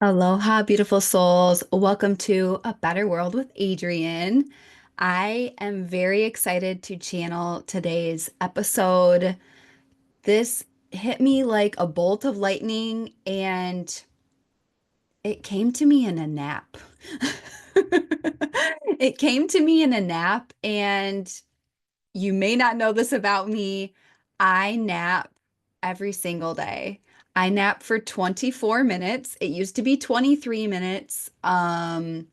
Aloha, beautiful souls. Welcome to A Better World with Adrienne. I am very excited to channel today's episode. This hit me like a bolt of lightning, and it came to me in a nap. It came to me in a nap, and you may not know this about me. I nap every single day. I nap for 24 minutes. It used to be 23 minutes. I've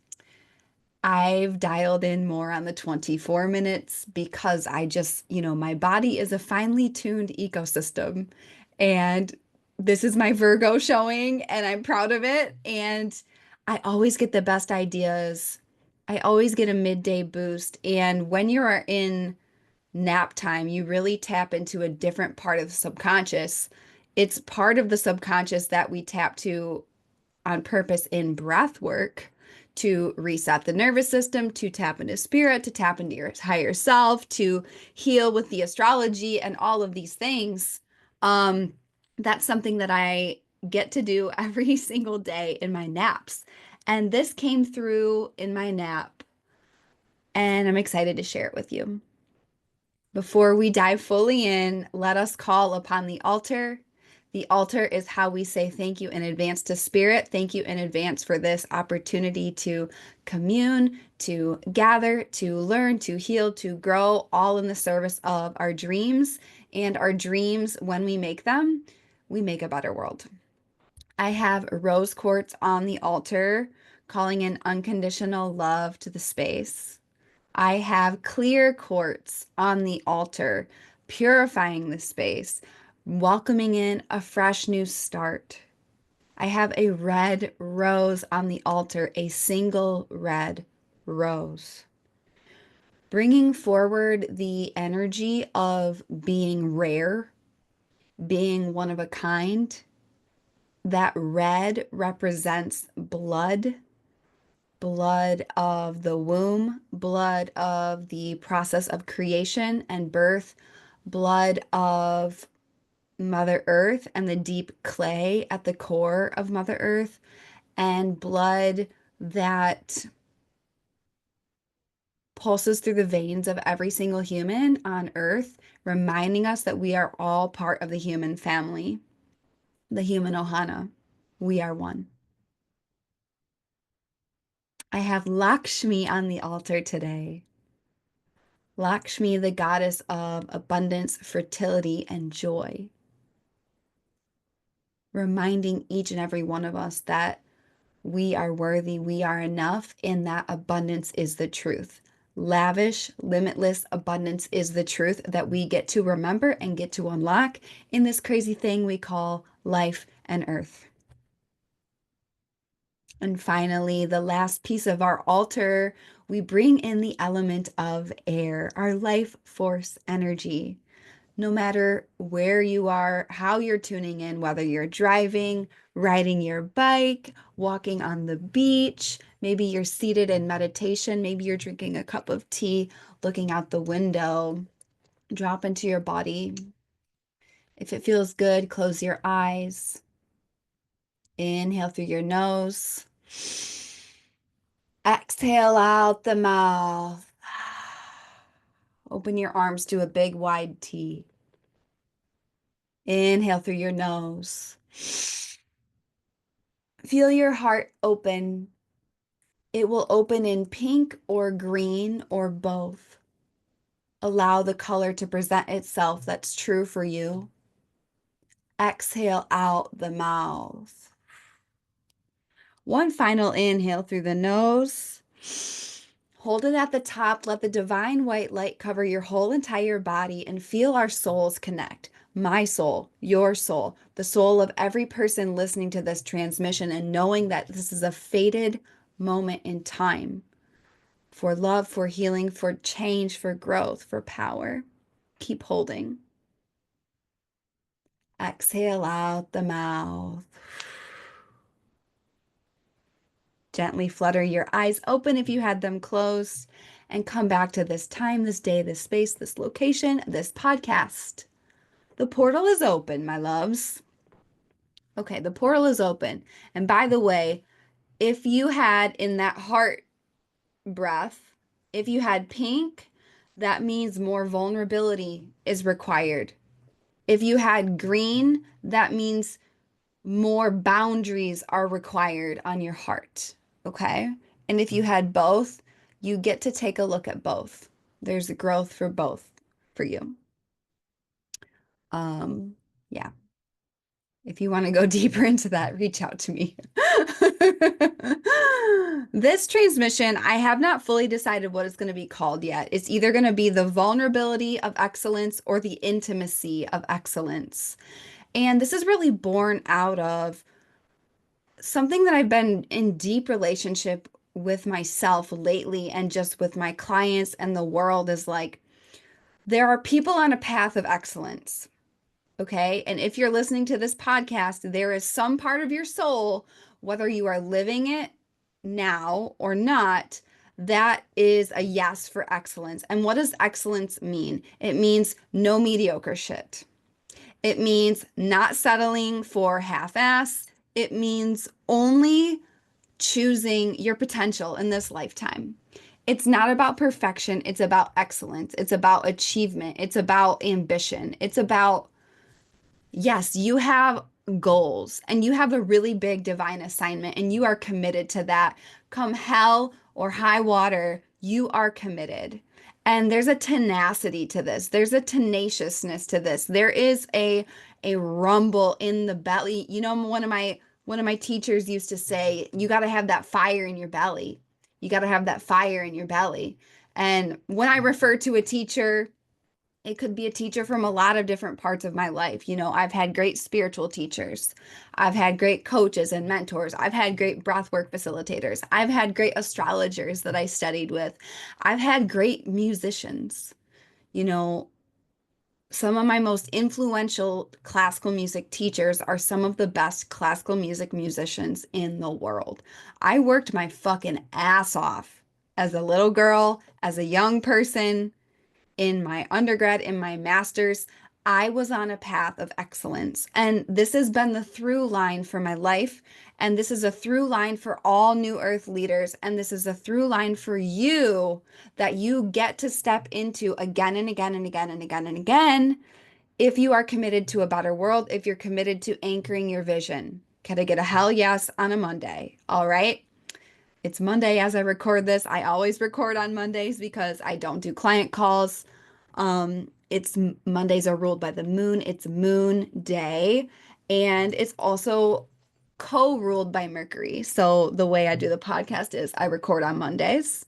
dialed in more on the 24 minutes because my body is a finely tuned ecosystem. And this is my Virgo showing, and I'm proud of it. And I always get the best ideas. I always get a midday boost. And when you are in nap time, you really tap into a different part of the subconscious. It's part of the subconscious that we tap to on purpose in breath work to reset the nervous system, to tap into spirit, to tap into your higher self, to heal with the astrology and all of these things. Um, that's something that I get to do every single day in my naps. And this came through in my nap, and I'm excited to share it with you. Before we dive fully in, let us call upon the altar. The altar is how we say thank you in advance to Spirit. Thank you in advance for this opportunity to commune, to gather, to learn, to heal, to grow, all in the service of our dreams. And our dreams, when we make them, we make a better world. I have rose quartz on the altar, calling in unconditional love to the space. I have clear quartz on the altar, purifying the space, welcoming in a fresh new start. I have a red rose on the altar, a single red rose, bringing forward the energy of being rare, being one of a kind. That red represents blood, blood of the womb, blood of the process of creation and birth, blood of Mother Earth and the deep clay at the core of Mother Earth, and blood that pulses through the veins of every single human on Earth, reminding us that we are all part of the human family, the human Ohana. We are one. I have Lakshmi on the altar today. Lakshmi, the goddess of abundance, fertility, and joy, reminding each and every one of us that we are worthy, we are enough, and that abundance is the truth. Lavish, limitless abundance is the truth that we get to remember and get to unlock in this crazy thing we call life and earth. And finally, the last piece of our altar, we bring in the element of air, our life force energy. No matter where you are, how you're tuning in, whether you're driving, riding your bike, walking on the beach, maybe you're seated in meditation, maybe you're drinking a cup of tea, looking out the window, drop into your body. If it feels good, close your eyes. Inhale through your nose. Exhale out the mouth. Open your arms to a big wide T. Inhale through your nose. Feel your heart open. It will open in pink or green or both. Allow the color to present itself that's true for you. Exhale out the mouth. One final inhale through the nose. Hold it at the top. Let the divine white light cover your whole entire body and feel our souls connect. My soul, your soul, the soul of every person listening to this transmission, and knowing that this is a fated moment in time for love, for healing, for change, for growth, for power. Keep holding. Exhale out the mouth. Gently flutter your eyes open if you had them closed, and come back to this time, this day, this space, this location, this podcast. The portal is open, my loves. Okay, the portal is open. And by the way, if you had in that heart breath, if you had pink, that means more vulnerability is required. If you had green, that means more boundaries are required on your heart. Okay? And if you had both, you get to take a look at both. There's a growth for both for you. Um, yeah. If you want to go deeper into that, reach out to me. This transmission, I have not fully decided what it's going to be called yet. It's either going to be the vulnerability of excellence or the intimacy of excellence. And this is really born out of something that I've been in deep relationship with myself lately and just with my clients and the world is like, there are people on a path of excellence. Okay. And if you're listening to this podcast, there is some part of your soul, whether you are living it now or not, that is a yes for excellence. And what does excellence mean? It means no mediocre shit. It means not settling for half ass. It means only choosing your potential in this lifetime. It's not about perfection. It's about excellence. It's about achievement. It's about ambition. It's about yes, you have goals and you have a really big divine assignment and you are committed to that. Come hell or high water, you are committed. And there's a tenacity to this. There's a tenaciousness to this. There is a rumble in the belly. You know, one of my teachers used to say, you got to have that fire in your belly. You got to have that fire in your belly. And when I refer to a teacher, it could be a teacher from a lot of different parts of my life. You know, I've had great spiritual teachers. I've had great coaches and mentors. I've had great breathwork facilitators. I've had great astrologers that I studied with. I've had great musicians. You know, some of my most influential classical music teachers are some of the best classical music musicians in the world. I worked my fucking ass off as a little girl, as a young person in my undergrad, in my master's, I was on a path of excellence. And this has been the through line for my life. And this is a through line for all New Earth leaders. And this is a through line for you that you get to step into again and again and again and again and again if you are committed to a better world, if you're committed to anchoring your vision. Can I get a hell yes on a Monday? All right. It's Monday as I record this. I always record on Mondays because I don't do client calls. It's Mondays are ruled by the moon. It's moon day. And it's also co-ruled by Mercury. So the way I do the podcast is I record on Mondays,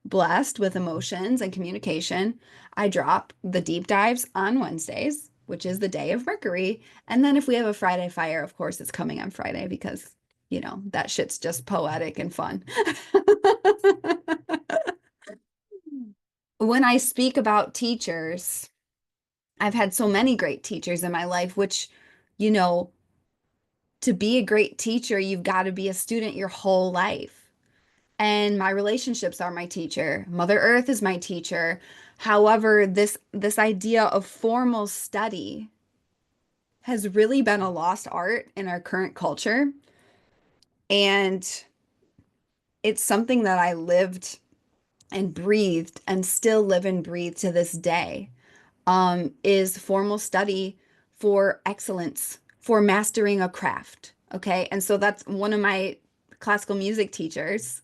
blessed with emotions and communication. I drop the deep dives on Wednesdays, which is the day of Mercury. And then if we have a Friday fire, of course, it's coming on Friday because, you know, that shit's just poetic and fun. When I speak about teachers, I've had so many great teachers in my life, which, you know, to be a great teacher, you've got to be a student your whole life. And my relationships are my teacher. Mother Earth is my teacher. However, this idea of formal study has really been a lost art in our current culture. And it's something that I lived and breathed and still live and breathe to this day. Is formal study for excellence, for mastering a craft. Okay. And so that's one of my classical music teachers,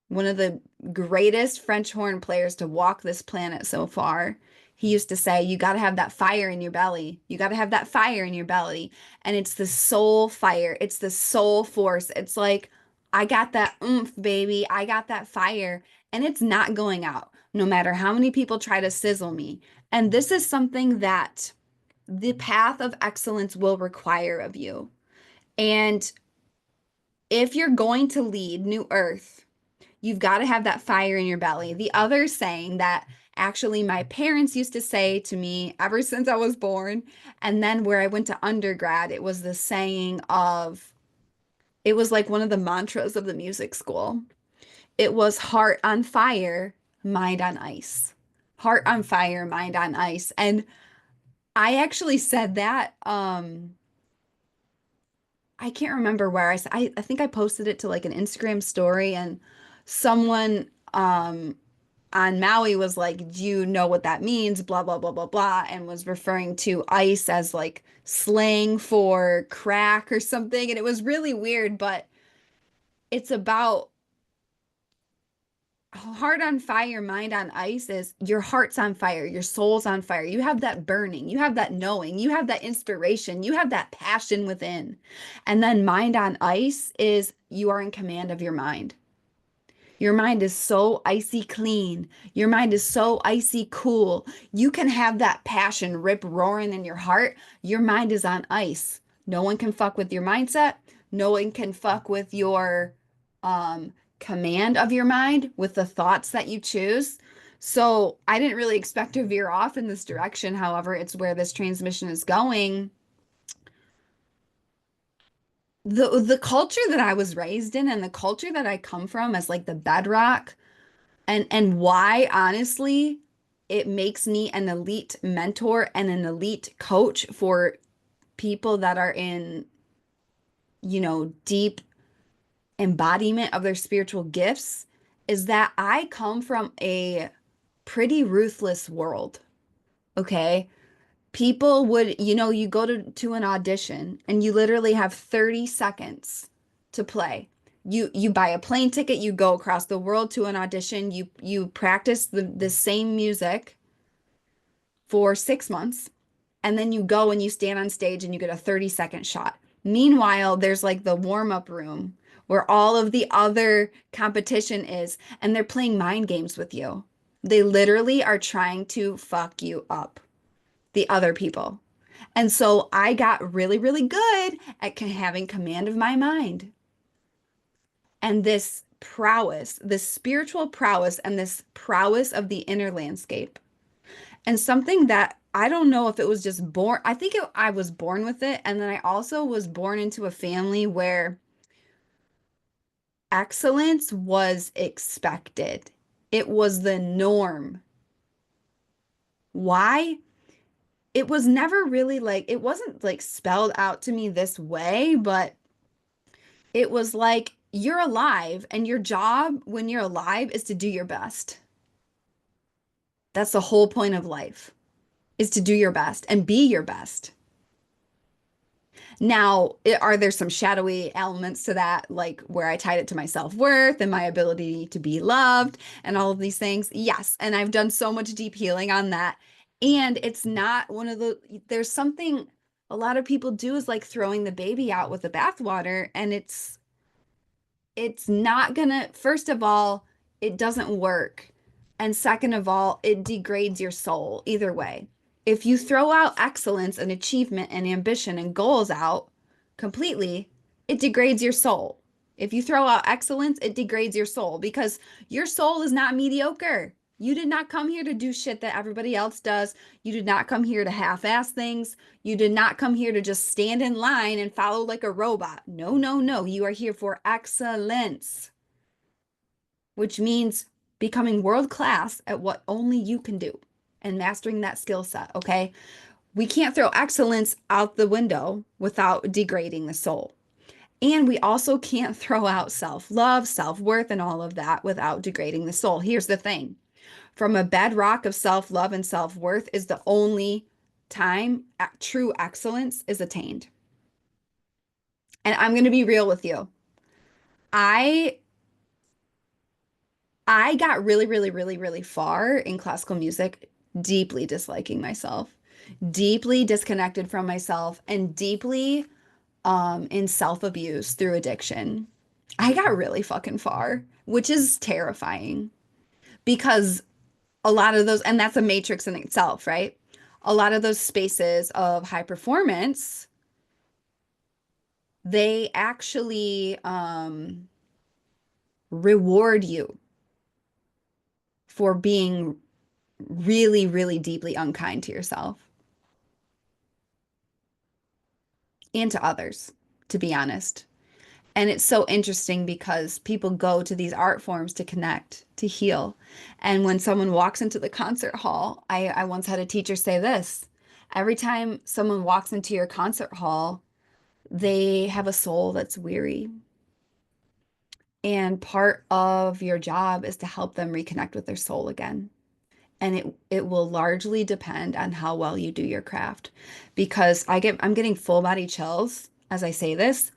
one of the greatest French horn players to walk this planet so far. He used to say, you got to have that fire in your belly. You got to have that fire in your belly. And it's the soul fire, it's the soul force. It's like, I got that oomph, baby. I got that fire. And it's not going out, no matter how many people try to sizzle me. And this is something that the path of excellence will require of you. And if you're going to lead New Earth, you've got to have that fire in your belly. The other saying that actually my parents used to say to me ever since I was born, and then where I went to undergrad, it was the saying of, it was like one of the mantras of the music school. It was heart on fire, mind on ice. Heart on fire, mind on ice. And I actually said that I can't remember where I think I posted it to like an Instagram story, and someone on Maui was like, "Do you know what that means?" Blah blah blah blah blah, and was referring to ice as like slang for crack or something, and it was really weird, but it's about heart on fire, mind on ice is your heart's on fire, your soul's on fire. You have that burning, you have that knowing, you have that inspiration, you have that passion within. And then mind on ice is you are in command of your mind. Your mind is so icy clean. Your mind is so icy cool. You can have that passion rip roaring in your heart. Your mind is on ice. No one can fuck with your mindset. No one can fuck with your command of your mind, with the thoughts that you choose. So I didn't really expect to veer off in this direction. However, it's where this transmission is going. The culture that I was raised in and the culture that I come from as like the bedrock and why honestly it makes me an elite mentor and an elite coach for people that are in, deep embodiment of their spiritual gifts is that I come from a pretty ruthless world. Okay. People would, you go to an audition and you literally have 30 seconds to play. You buy a plane ticket, you go across the world to an audition, you practice the same music for 6 months, and then you go and you stand on stage and you get a 30-second shot. Meanwhile, there's like the warm-up room where all of the other competition is, and they're playing mind games with you. They literally are trying to fuck you up, the other people. And so I got really, really good at having command of my mind. And this prowess, this spiritual prowess, and this prowess of the inner landscape. And something that I don't know if it was just born, I think I was born with it. And then I also was born into a family where excellence was expected, it was the norm. Why? It was never really like, it wasn't like spelled out to me this way, but it was like you're alive and your job when you're alive is to do your best. That's the whole point of life, is to do your best and be your best. Now, are there some shadowy elements to that, like where I tied it to my self-worth and my ability to be loved and all of these things? Yes. And I've done so much deep healing on that. And it's not one of there's something a lot of people do is like throwing the baby out with the bathwater, and it's not gonna, first of all, it doesn't work. And second of all, it degrades your soul either way. If you throw out excellence and achievement and ambition and goals out completely, it degrades your soul. If you throw out excellence, it degrades your soul because your soul is not mediocre. You did not come here to do shit that everybody else does. You did not come here to half-ass things. You did not come here to just stand in line and follow like a robot. No, no, no. You are here for excellence, which means becoming world class at what only you can do and mastering that skill set. Okay. We can't throw excellence out the window without degrading the soul. And we also can't throw out self love, self worth, and all of that without degrading the soul. Here's the thing, from a bedrock of self love and self worth is the only time true excellence is attained. And I'm going to be real with you. I I got really, really, really, really far in classical music, deeply disliking myself, deeply disconnected from myself, and deeply in self-abuse through addiction. I got really fucking far, which is terrifying because a lot of those, and that's a matrix in itself, right? A lot of those spaces of high performance, they actually reward you for being really, really deeply unkind to yourself and to others, to be honest. And it's so interesting because people go to these art forms to connect, to heal. And when someone walks into the concert hall, I once had a teacher say this: every time someone walks into your concert hall, They have a soul that's weary. And part of your job is to help them reconnect with their soul again. And it will largely depend on how well you do your craft. Because I'm getting full body chills as I say this.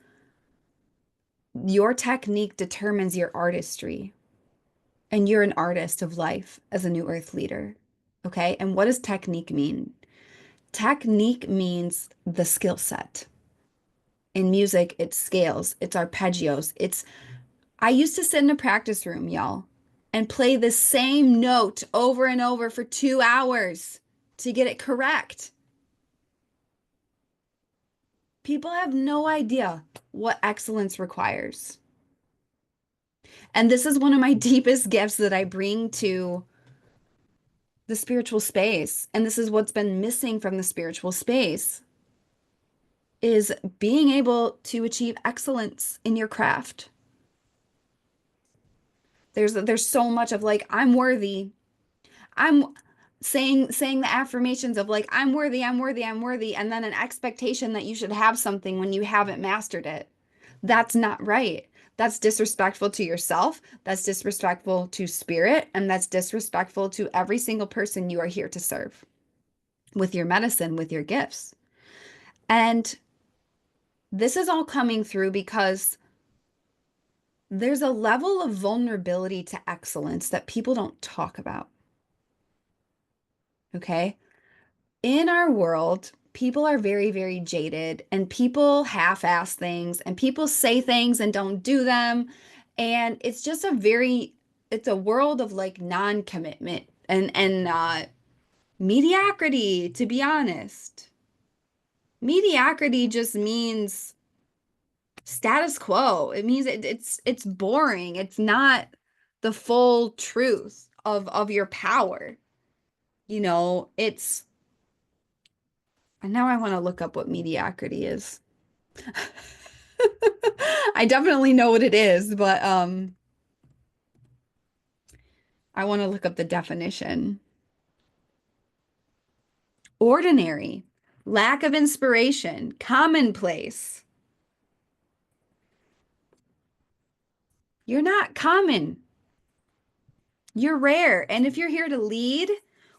Your technique determines your artistry. And you're an artist of life as a new earth leader. Okay? And what does technique mean? Technique means the skill set. In music, it's scales, it's arpeggios, it's I used to sit in a practice room, y'all, and play the same note over and over for 2 hours to get it correct. People have no idea what excellence requires. And this is one of my deepest gifts that I bring to the spiritual space. And this is what's been missing from the spiritual space is being able to achieve excellence in your craft. There's so much of like, I'm worthy. I'm saying the affirmations of like, I'm worthy, I'm worthy, I'm worthy, and then an expectation that you should have something when you haven't mastered it. That's not right. That's disrespectful to yourself. That's disrespectful to spirit. And that's disrespectful to every single person you are here to serve with your medicine, with your gifts. And this is all coming through because there's a level of vulnerability to excellence that people don't talk about. Okay. In our world, people are very, very jaded and people half-ass things and people say things and don't do them. And it's just it's a world of like non-commitment and mediocrity, to be honest. Mediocrity just means status quo. It means it's boring. It's not the full truth of your power. It's and now I want to look up what mediocrity is. I definitely know what it is, but I want to look up the definition. Ordinary, lack of inspiration, commonplace. You're not common. You're rare. And if you're here to lead,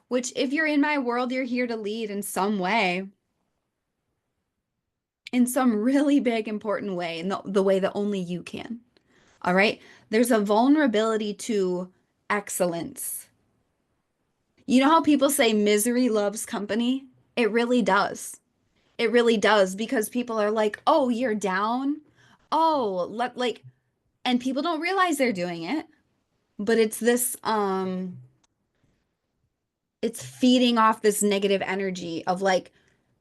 which if you're in my world, you're here to lead in some way, in some really big, important way, in the way that only you can. All right. There's a vulnerability to excellence. You know how people say misery loves company? It really does. It really does because people are like, "Oh, you're down." Oh, and people don't realize they're doing it, but it's feeding off this negative energy of like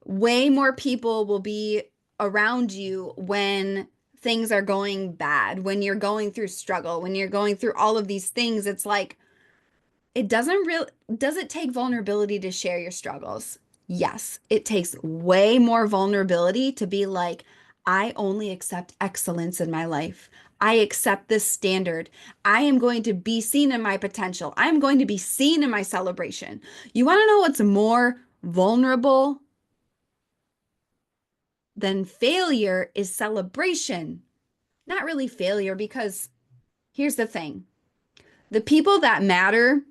way more people will be around you when things are going bad, when you're going through struggle, when you're going through all of these things. It's like it does it take vulnerability to share your struggles? Yes, it takes way more vulnerability to be like, I only accept excellence in my life. I accept this standard. I am going to be seen in my potential. I'm going to be seen in my celebration. You want to know what's more vulnerable than failure is celebration. Not really failure, because here's the thing. The people that matter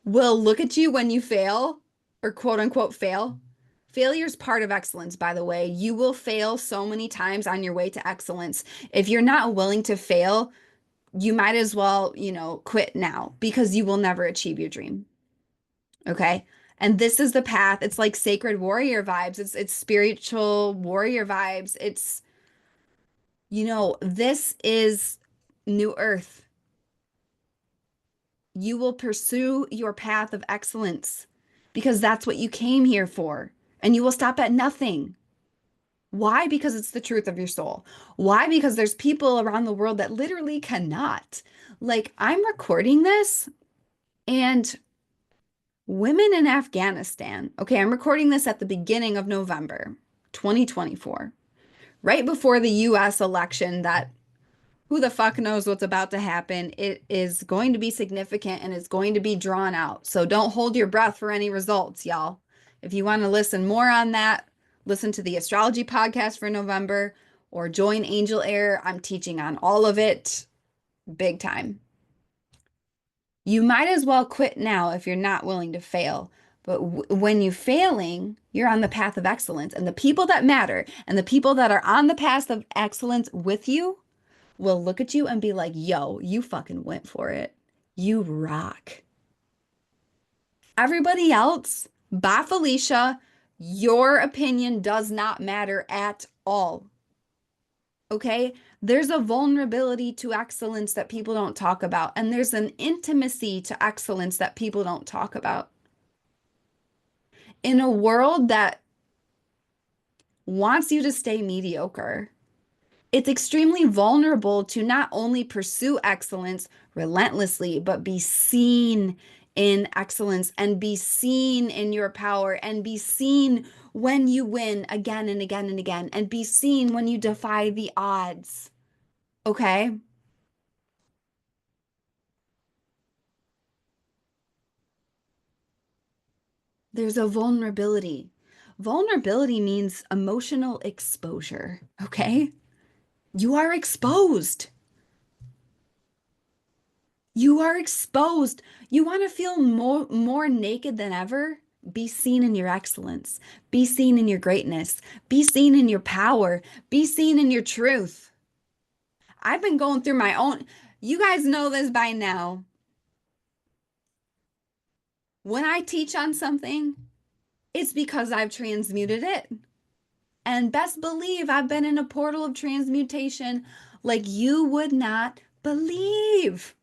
will look at you when you fail or quote unquote fail. Failure is part of excellence, by the way. You will fail so many times on your way to excellence. If you're not willing to fail, you might as well, quit now because you will never achieve your dream. Okay. And this is the path. It's like sacred warrior vibes. It's spiritual warrior vibes. This is new earth. You will pursue your path of excellence because that's what you came here for. And you will stop at nothing. Why? Because it's the truth of your soul. Why? Because there's people around the world that literally cannot. Like, I'm recording this and women in Afghanistan. Okay, I'm recording this at the beginning of November 2024, right before the US election that who the fuck knows what's about to happen. It is going to be significant and it's going to be drawn out. So don't hold your breath for any results, y'all. If you want to listen more on that, listen to the astrology podcast for November or join Angel Air. I'm teaching on all of it big time. You might as well quit now if you're not willing to fail. But when you're failing, you're on the path of excellence. And the people that matter and the people that are on the path of excellence with you will look at you and be like, yo, you fucking went for it. You rock. Everybody else, bye, Felicia. Your opinion does not matter at all. Okay? There's a vulnerability to excellence that people don't talk about, and there's an intimacy to excellence that people don't talk about. In a world that wants you to stay mediocre, it's extremely vulnerable to not only pursue excellence relentlessly, but be seen in excellence and be seen in your power and be seen when you win again and again and again and be seen when you defy the odds. Okay? There's a vulnerability. Vulnerability means emotional exposure. Okay? You are exposed. You are exposed. You want to feel more naked than ever? Be seen in your excellence. Be seen in your greatness. Be seen in your power. Be seen in your truth. I've been going through my own, you guys know this by now. When I teach on something, it's because I've transmuted it. And best believe I've been in a portal of transmutation like you would not believe.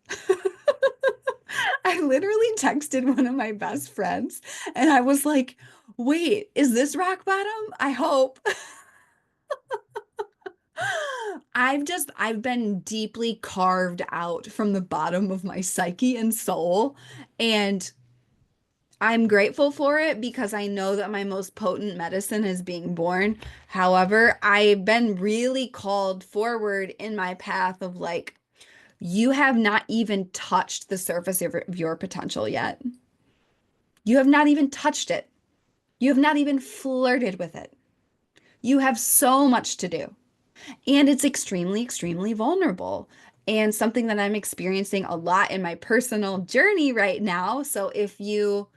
I literally texted one of my best friends and I was like, wait, is this rock bottom? I hope. I've been deeply carved out from the bottom of my psyche and soul. And I'm grateful for it because I know that my most potent medicine is being born. However, I've been really called forward in my path of like, you have not even touched the surface of your potential yet. You have not even touched it. You have not even flirted with it. You have so much to do. And it's extremely, extremely vulnerable and something that I'm experiencing a lot in my personal journey right now. So if you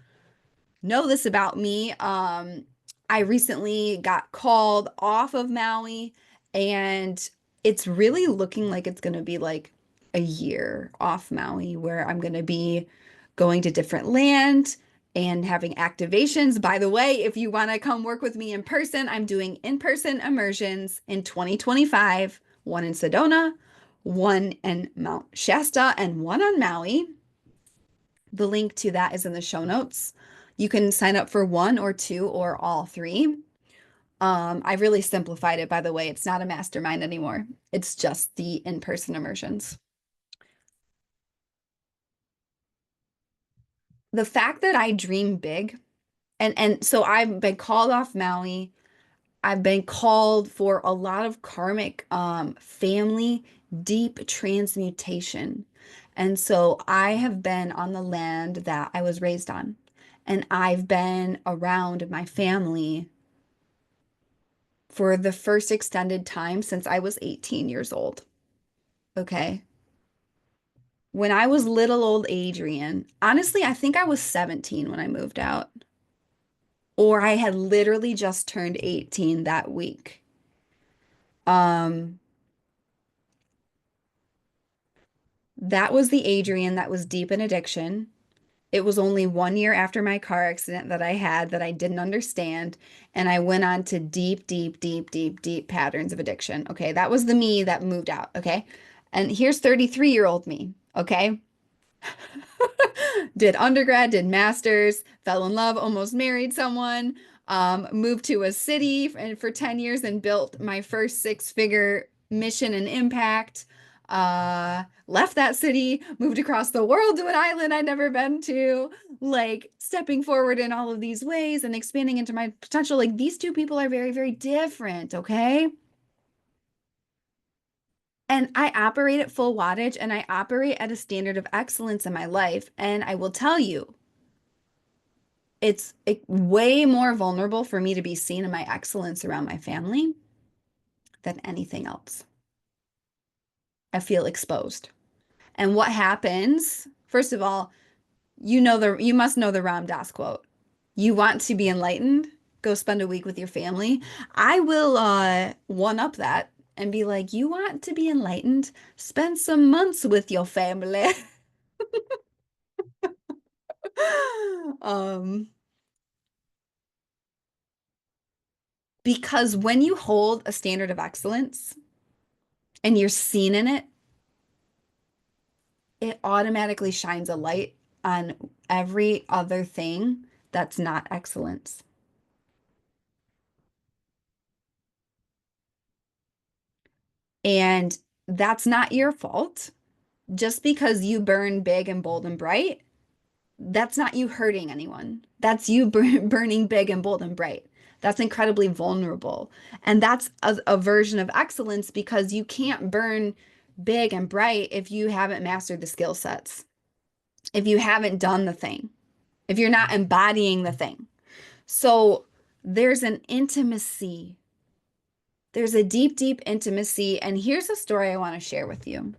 know this about me, I recently got called off of Maui, and it's really looking like it's going to be like a year off Maui where I'm going to be going to different land and having activations. By the way, if you want to come work with me in person, I'm doing in-person immersions in 2025, one in Sedona, one in Mount Shasta, and one on Maui. The link to that is in the show notes. You can sign up for one or two or all three. I really simplified it, by the way. It's not a mastermind anymore. It's just the in-person immersions. The fact that I dream big, and so I've been called off Maui. I've been called for a lot of karmic family deep transmutation. And so I have been on the land that I was raised on. And I've been around my family for the first extended time since I was 18 years old. Okay. When I was little old Adrienne, honestly, I think I was 17 when I moved out, or I had literally just turned 18 that week. Um, that was the Adrienne that was deep in addiction. It was only 1 year after my car accident that I had that I didn't understand. And I went on to deep, deep, deep, deep, deep patterns of addiction. Okay. That was the me that moved out. Okay. And here's 33-year-old me. Okay. Did undergrad, did masters, fell in love, almost married someone, moved to a city for 10 years and built my first six-figure mission and impact. Left that city, moved across the world to an island I'd never been to, like stepping forward in all of these ways and expanding into my potential. Like these two people are very, very different, okay? And I operate at full wattage and I operate at a standard of excellence in my life. And I will tell you, way more vulnerable for me to be seen in my excellence around my family than anything else. I feel exposed. And what happens, first of all, you must know the Ram Dass quote. You want to be enlightened? Go spend a week with your family. I will one up that and be like, you want to be enlightened? Spend some months with your family. Um, because when you hold a standard of excellence and you're seen in it, it automatically shines a light on every other thing that's not excellence. And that's not your fault. Just because you burn big and bold and bright, that's not you hurting anyone. That's you burning big and bold and bright. That's incredibly vulnerable. And that's a version of excellence because you can't burn big and bright if you haven't mastered the skill sets, if you haven't done the thing, if you're not embodying the thing. So there's an intimacy. There's a deep, deep intimacy. And here's a story I want to share with you.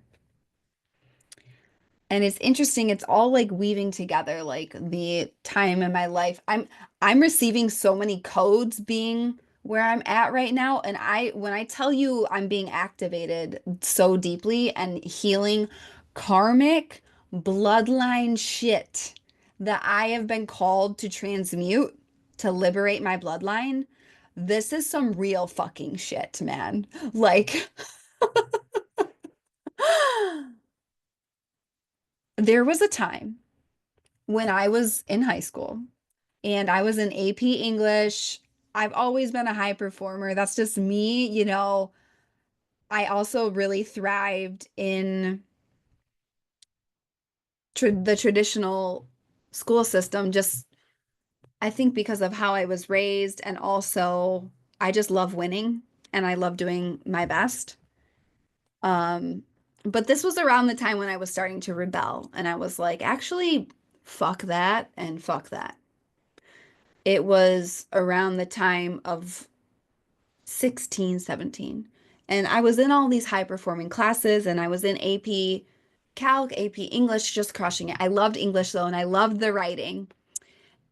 And it's interesting, it's all like weaving together like the time in my life. I'm receiving so many codes being where I'm at right now. And I when I tell you I'm being activated so deeply and healing karmic bloodline shit that I have been called to transmute to liberate my bloodline, this is some real fucking shit, man. Like there was a time when I was in high school and I was in AP English. I've always been a high performer. That's just me. I also really thrived in the traditional school system, just I think because of how I was raised. And also, I just love winning and I love doing my best. Um, but this was around the time when I was starting to rebel and I was like, actually, fuck that and fuck that. It was around the time of 16, 17, and I was in all these high performing classes and I was in AP Calc, AP English, just crushing it. I loved English though, and I loved the writing.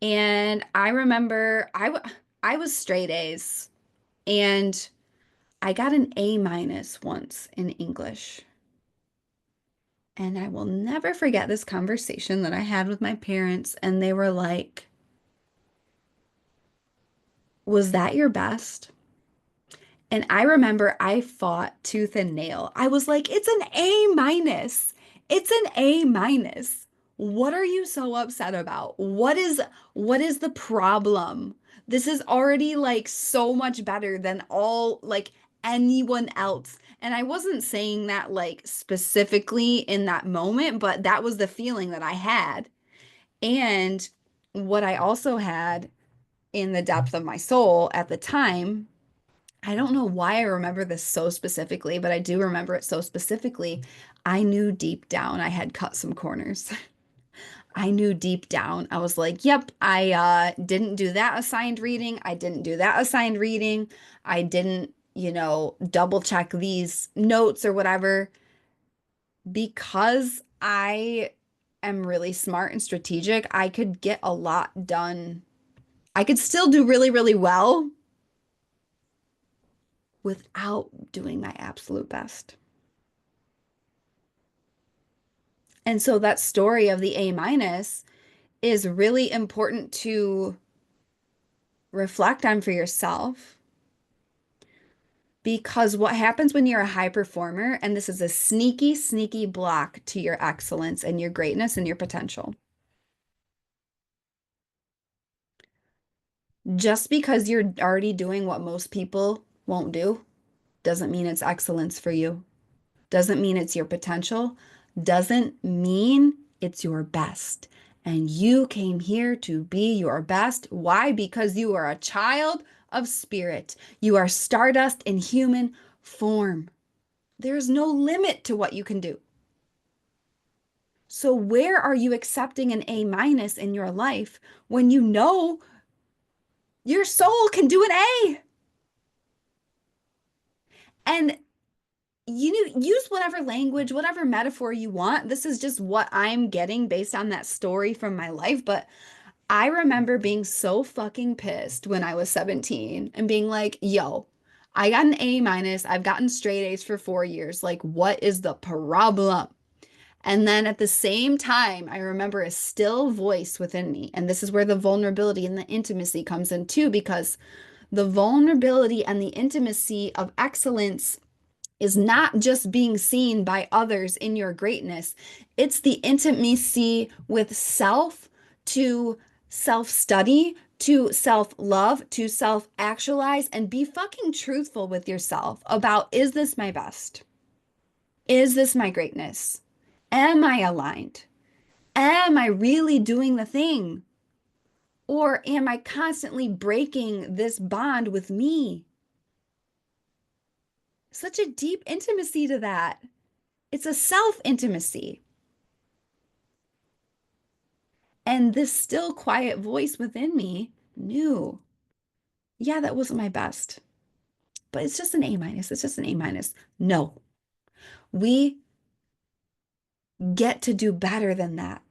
And I remember I was straight A's and I got an A minus once in English. And I will never forget this conversation that I had with my parents. And they were like, was that your best? And I remember I fought tooth and nail. I was like, it's an A minus. It's an A minus. What are you so upset about? What is the problem? This is already like so much better than all like anyone else. And I wasn't saying that like specifically in that moment, but that was the feeling that I had. And what I also had in the depth of my soul at the time, I don't know why I remember this so specifically, but I do remember it so specifically. I knew deep down I had cut some corners. I knew deep down. I was like, yep, I didn't do that assigned reading. I didn't do that assigned reading. I didn't, double check these notes or whatever because I am really smart and strategic. I could get a lot done. I could still do really, really well without doing my absolute best. And so that story of the A minus is really important to reflect on for yourself because what happens when you're a high performer, and this is a sneaky, sneaky block to your excellence and your greatness and your potential. Just because you're already doing what most people won't do doesn't mean it's excellence for you. Doesn't mean it's your potential, doesn't mean it's your best. And you came here to be your best. Why? Because you are a child of spirit. You are stardust in human form. There is no limit to what you can do. So where are you accepting an A minus in your life when you know your soul can do an A? And use whatever language, whatever metaphor you want. This is just what I'm getting based on that story from my life. But I remember being so fucking pissed when I was 17 and being like, yo, I got an A minus. I've gotten straight A's for 4 years. Like, what is the problem? And then at the same time, I remember a still voice within me. And this is where the vulnerability and the intimacy comes in too, because the vulnerability and the intimacy of excellence is not just being seen by others in your greatness, it's the intimacy with self to self study, to self love, to self actualize, and be fucking truthful with yourself about, is this my best? Is this my greatness? Am I aligned? Am I really doing the thing? Or am I constantly breaking this bond with me? Such a deep intimacy to that. It's a self intimacy. And this still quiet voice within me knew, yeah, that wasn't my best, but it's just an A minus. It's just an A minus. No, we get to do better than that.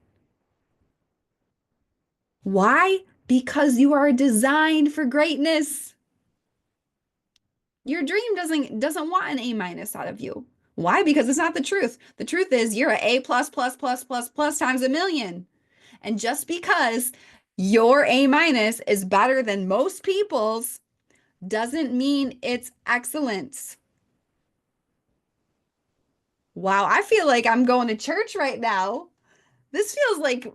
Why? Because you are designed for greatness. Your dream doesn't want an A minus out of you. Why? Because it's not the truth. The truth is you're a A plus plus plus plus plus times a million. And just because your A minus is better than most people's doesn't mean it's excellence. Wow, I feel like I'm going to church right now. This feels like,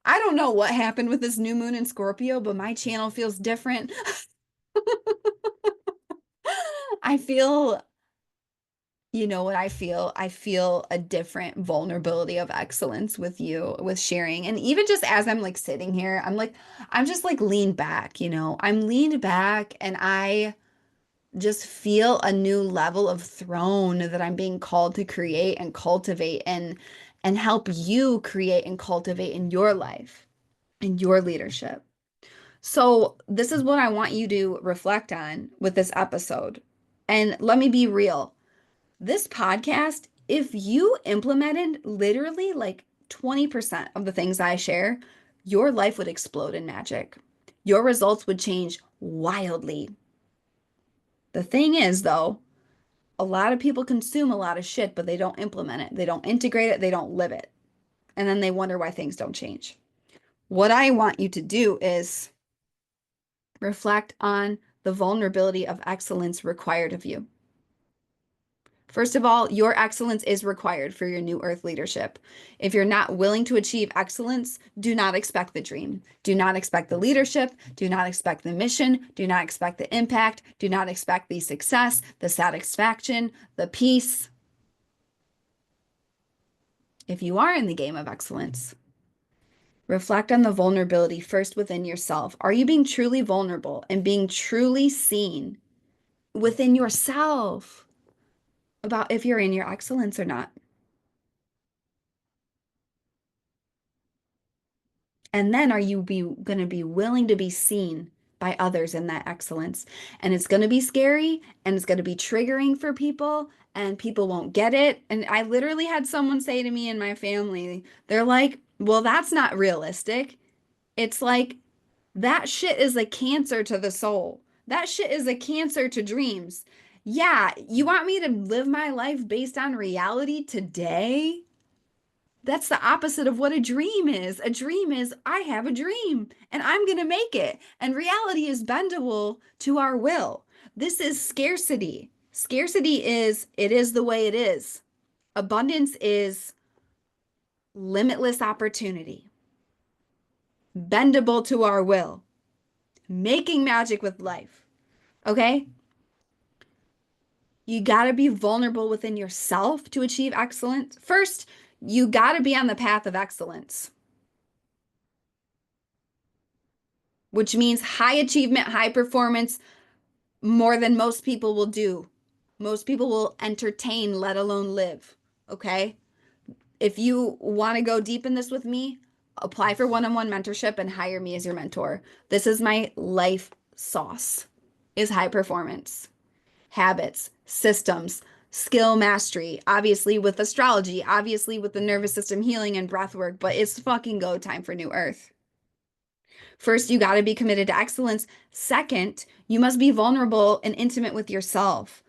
I don't know what happened with this new moon in Scorpio, but my channel feels different. I feel, you know what I feel? I feel a different vulnerability of excellence with you, with sharing. And even just as I'm like sitting here, I'm just like leaned back, I'm leaned back and I just feel a new level of throne that I'm being called to create and cultivate and help you create and cultivate in your life, in your leadership. So, this is what I want you to reflect on with this episode. And let me be real. This podcast, if you implemented literally like 20% of the things I share, your life would explode in magic. Your results would change wildly. The thing is, though, a lot of people consume a lot of shit, but they don't implement it. They don't integrate it. They don't live it. And then they wonder why things don't change. What I want you to do is reflect on the vulnerability of excellence required of you. First of all, your excellence is required for your new earth leadership. If you're not willing to achieve excellence, do not expect the dream. Do not expect the leadership. Do not expect the mission. Do not expect the impact. Do not expect the success, the satisfaction, the peace. If you are in the game of excellence, reflect on the vulnerability first within yourself. Are you being truly vulnerable and being truly seen within yourself about if you're in your excellence or not? And then are you going to be willing to be seen by others in that excellence? And it's going to be scary and it's going to be triggering for people and people won't get it. And I literally had someone say to me in my family, they're like, well, that's not realistic. It's like, that shit is a cancer to the soul. That shit is a cancer to dreams. Yeah, you want me to live my life based on reality today? That's the opposite of what a dream is. A dream is, I have a dream and I'm going to make it. And reality is bendable to our will. This is scarcity. Scarcity is, it is the way it is. Abundance is limitless opportunity, bendable to our will, making magic with life. Okay? You got to be vulnerable within yourself to achieve excellence. First, you got to be on the path of excellence, which means high achievement, high performance, more than most people will do. Most people will entertain, let alone live. Okay? If you want to go deep in this with me, apply for one-on-one mentorship and hire me as your mentor. This is my life sauce, is high performance, habits, systems, skill mastery, obviously with astrology, obviously with the nervous system healing and breath work, but it's fucking go time for New Earth. First, you got to be committed to excellence. Second, you must be vulnerable and intimate with yourself.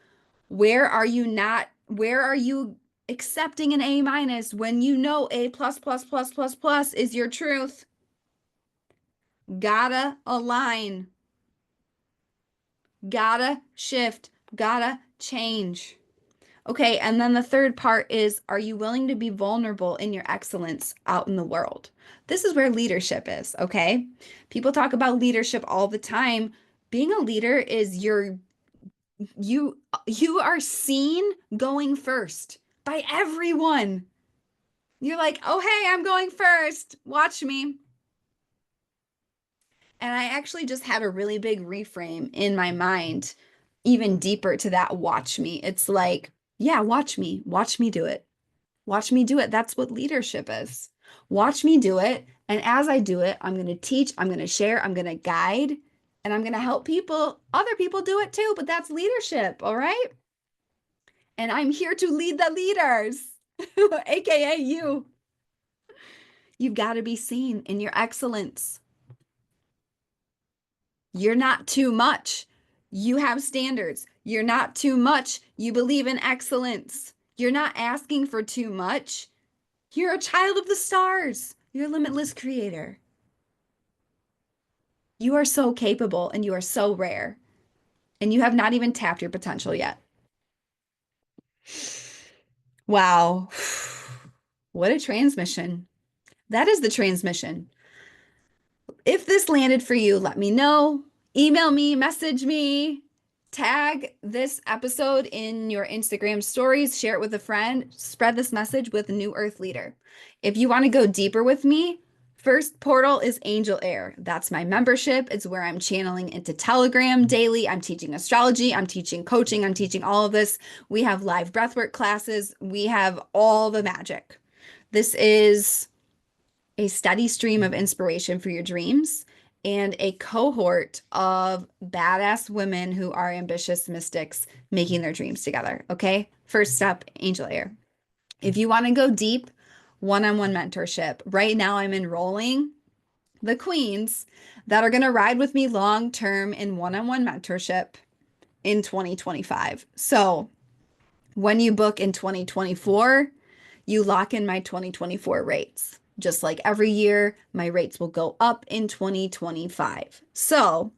Where are you accepting an A minus when you know A plus plus plus plus plus is your truth? Gotta align, gotta shift, gotta change. Okay, and then the third part is, are you willing to be vulnerable in your excellence out in the world? This is where leadership is, okay? People talk about leadership all the time. Being a leader is you are seen going first by everyone. You're like, "Oh, hey, I'm going first. Watch me." And I actually just had a really big reframe in my mind, even deeper to that watch me. It's like, yeah, watch me. Watch me do it. Watch me do it. That's what leadership is. Watch me do it. And as I do it, I'm going to teach, I'm going to share, I'm going to guide, and I'm going to help other people do it too. But that's leadership. All right. And I'm here to lead the leaders, AKA you. You've got to be seen in your excellence. You're not too much. You have standards. You're not too much. You believe in excellence. You're not asking for too much. You're a child of the stars. You're a limitless creator. You are so capable and you are so rare. And you have not even tapped your potential yet. Wow. What a transmission. That is the transmission. If this landed for you, let me know. Email me, message me, tag this episode in your Instagram stories, share it with a friend, spread this message with a New Earth leader. If you want to go deeper with me, first portal is Angel Air. That's my membership. It's where I'm channeling into Telegram daily. I'm teaching astrology. I'm teaching coaching. I'm teaching all of this. We have live breathwork classes. We have all the magic. This is a steady stream of inspiration for your dreams and a cohort of badass women who are ambitious mystics making their dreams together. Okay. First step, Angel Air. If you want to go deep, one-on-one mentorship. Right now, I'm enrolling the queens that are going to ride with me long-term in one-on-one mentorship in 2025. So when you book in 2024, you lock in my 2024 rates. Just like every year, my rates will go up in 2025. So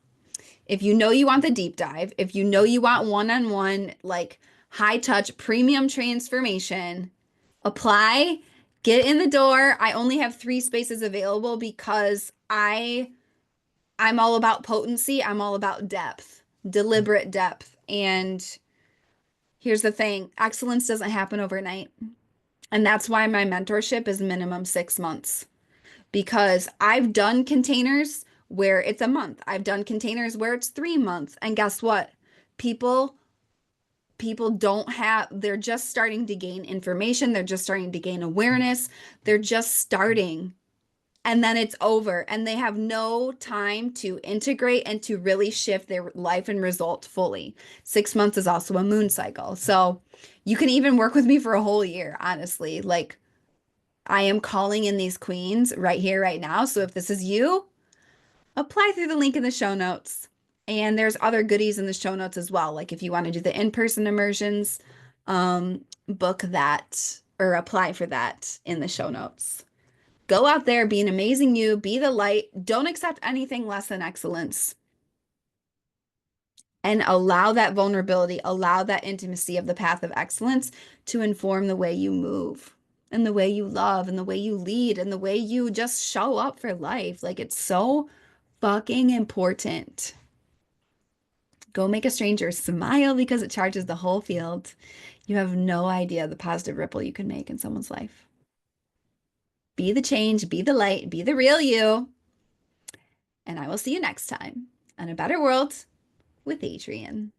if you know you want the deep dive, if you know you want one-on-one, like high touch premium transformation, apply, get in the door. I only have 3 spaces available because I'm all about potency. I'm all about depth, deliberate depth. And here's the thing, excellence doesn't happen overnight. And that's why my mentorship is minimum 6 months, because I've done containers where it's a month. I've done containers where it's 3 months. And guess what? People they're just starting to gain information. They're just starting to gain awareness. They're just starting. And then it's over. And they have no time to integrate and to really shift their life and result fully. 6 months is also a moon cycle. So you can even work with me for a whole year, honestly. Like, I am calling in these queens right here, right now. So if this is you, apply through the link in the show notes. And there's other goodies in the show notes as well. Like if you want to do the in-person immersions, book that or apply for that in the show notes. Go out there, be an amazing you, be the light. Don't accept anything less than excellence. And allow that vulnerability, allow that intimacy of the path of excellence to inform the way you move and the way you love and the way you lead and the way you just show up for life. Like, it's so fucking important. Go make a stranger smile because it charges the whole field. You have no idea the positive ripple you can make in someone's life. Be the change, be the light, be the real you. And I will see you next time on A Better World with Adrienne.